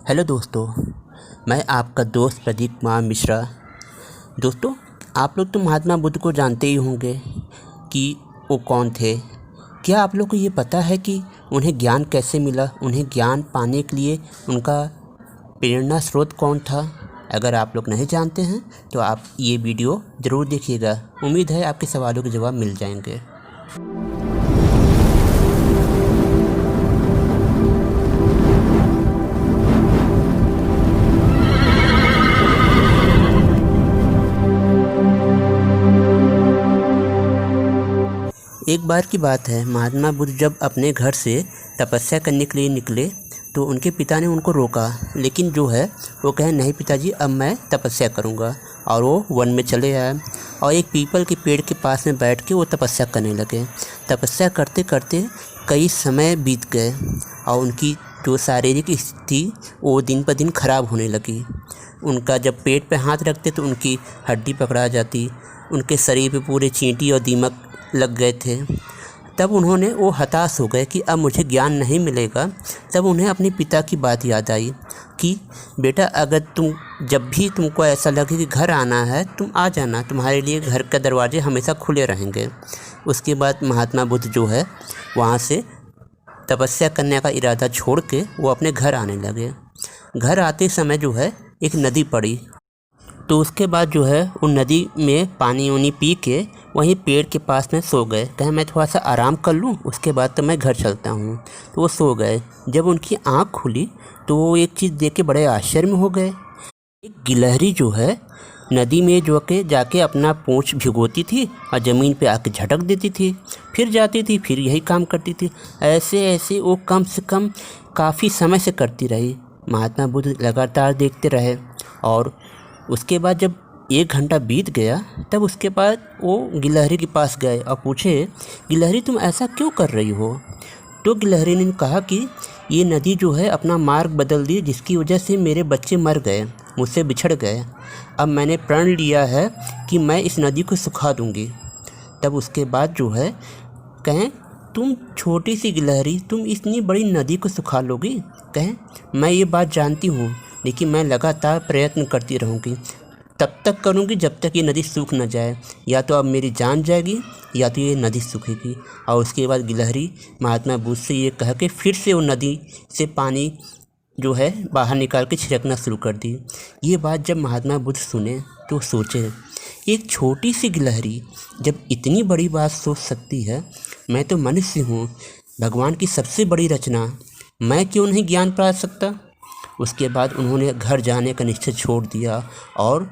Hello दोस्तों, मैं आपका दोस्त प्रदीप कुमार मिश्रा। दोस्तों, आप लोग तो महात्मा बुद्ध को जानते ही होंगे कि वो कौन थे। क्या आप लोग को ये पता है कि उन्हें ज्ञान कैसे मिला? उन्हें ज्ञान पाने के लिए उनका प्रेरणा स्रोत कौन था? अगर आप लोग नहीं जानते हैं तो आप ये वीडियो ज़रूर देखिएगा। उम्मीद है आपके सवालों के जवाब मिल जाएंगे। एक बार की बात है, महात्मा बुद्ध जब अपने घर से तपस्या करने के लिए निकले तो उनके पिता ने उनको रोका, लेकिन जो है वो कहे नहीं पिताजी, अब मैं तपस्या करूँगा। और वो वन में चले आए और एक पीपल के पेड़ के पास में बैठ के वो तपस्या करने लगे। तपस्या करते करते कई समय बीत गए और उनकी जो शारीरिक स्थिति वो दिन पर दिन ख़राब होने लगी। उनका जब पेट पे हाथ रखते तो उनकी हड्डी पकड़ा जाती, उनके शरीर पे पूरे चींटी और दीमक लग गए थे। तब उन्होंने वो हताश हो गए कि अब मुझे ज्ञान नहीं मिलेगा। तब उन्हें अपने पिता की बात याद आई कि बेटा, अगर जब भी तुमको ऐसा लगे कि घर आना है, तुम आ जाना, तुम्हारे लिए घर के दरवाजे हमेशा खुले रहेंगे। उसके बाद महात्मा बुद्ध जो है वहाँ से तपस्या करने का इरादा छोड़ के वो अपने घर आने लगे। घर आते समय जो है एक नदी पड़ी, तो उसके बाद जो है उन नदी में पानी वानी पी के वहीं पेड़ के पास में सो गए। कहे मैं थोड़ा सा आराम कर लूँ, उसके बाद तो मैं घर चलता हूँ। तो वो सो गए। जब उनकी आँख खुली तो वो एक चीज़ देख के बड़े आश्चर्य में हो गए। एक गिलहरी जो है नदी में जो के जाके अपना पूँछ भिगोती थी और ज़मीन पे आके झटक देती थी, फिर जाती थी, फिर यही काम करती थी। ऐसे ऐसे वो कम से कम काफ़ी समय से करती रही। महात्मा बुद्ध लगातार देखते रहे और उसके बाद जब 1 घंटा बीत गया, तब उसके बाद वो गिलहरी के पास गए और पूछे, गिलहरी तुम ऐसा क्यों कर रही हो? तो गिलहरी ने कहा कि ये नदी जो है अपना मार्ग बदल दी, जिसकी वजह से मेरे बच्चे मर गए, मुझसे बिछड़ गए। अब मैंने प्रण लिया है कि मैं इस नदी को सुखा दूंगी। तब उसके बाद जो है कहें, तुम छोटी सी गिलहरी, तुम इतनी बड़ी नदी को सुखा लोगी? कहें मैं ये बात जानती हूँ, लेकिन मैं लगातार प्रयत्न करती रहूँगी, तब तक करूँगी जब तक ये नदी सूख न जाए। या तो अब मेरी जान जाएगी या तो ये नदी सूखेगी। और उसके बाद गिलहरी महात्मा बुद्ध से ये कह के फिर से वो नदी से पानी जो है बाहर निकाल के छिड़कना शुरू कर दी। ये बात जब महात्मा बुद्ध सुने तो सोचे, एक छोटी सी गिलहरी जब इतनी बड़ी बात सोच सकती है, मैं तो मनुष्य हूँ, भगवान की सबसे बड़ी रचना, मैं क्यों नहीं ज्ञान पा सकता? उसके बाद उन्होंने घर जाने का निश्चय छोड़ दिया और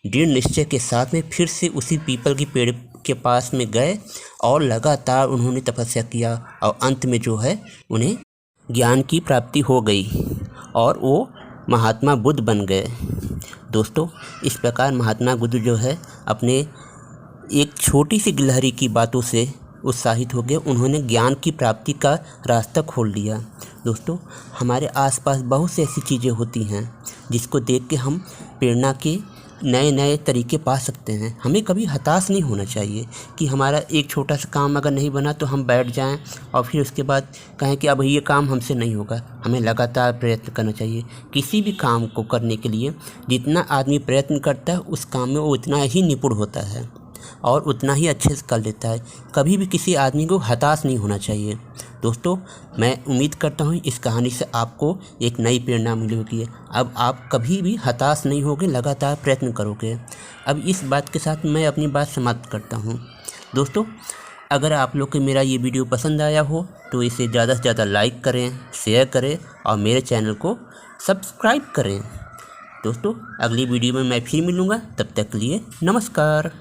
दृढ़ निश्चय के साथ में फिर से उसी पीपल की पेड़ के पास में गए और लगातार उन्होंने तपस्या किया और अंत में जो है उन्हें ज्ञान की प्राप्ति हो गई और वो महात्मा बुद्ध बन गए। दोस्तों, इस प्रकार महात्मा बुद्ध जो है अपने एक छोटी सी गिलहरी की बातों से उत्साहित हो गए। उन्होंने ज्ञान की प्राप्ति का रास्ता खोल दिया। दोस्तों, हमारे आसपास बहुत सी ऐसी चीज़ें होती हैं जिसको देख के हम प्रेरणा के नए नए तरीके पा सकते हैं। हमें कभी हताश नहीं होना चाहिए कि हमारा एक छोटा सा काम अगर नहीं बना तो हम बैठ जाएं और फिर उसके बाद कहें कि अब ये काम हमसे नहीं होगा। हमें लगातार प्रयत्न करना चाहिए। किसी भी काम को करने के लिए जितना आदमी प्रयत्न करता है उस काम में वो उतना ही निपुण होता है और उतना ही अच्छे से कर लेता है। कभी भी किसी आदमी को हताश नहीं होना चाहिए। दोस्तों, मैं उम्मीद करता हूँ इस कहानी से आपको एक नई प्रेरणा मिली होगी। अब आप कभी भी हताश नहीं होगे, लगातार प्रयत्न करोगे। अब इस बात के साथ मैं अपनी बात समाप्त करता हूँ। दोस्तों, अगर आप लोग को मेरा ये वीडियो पसंद आया हो तो इसे ज़्यादा से ज़्यादा लाइक करें, शेयर करें और मेरे चैनल को सब्सक्राइब करें। दोस्तों, अगली वीडियो में मैं फिर मिलूँगा, तब तक के लिए नमस्कार।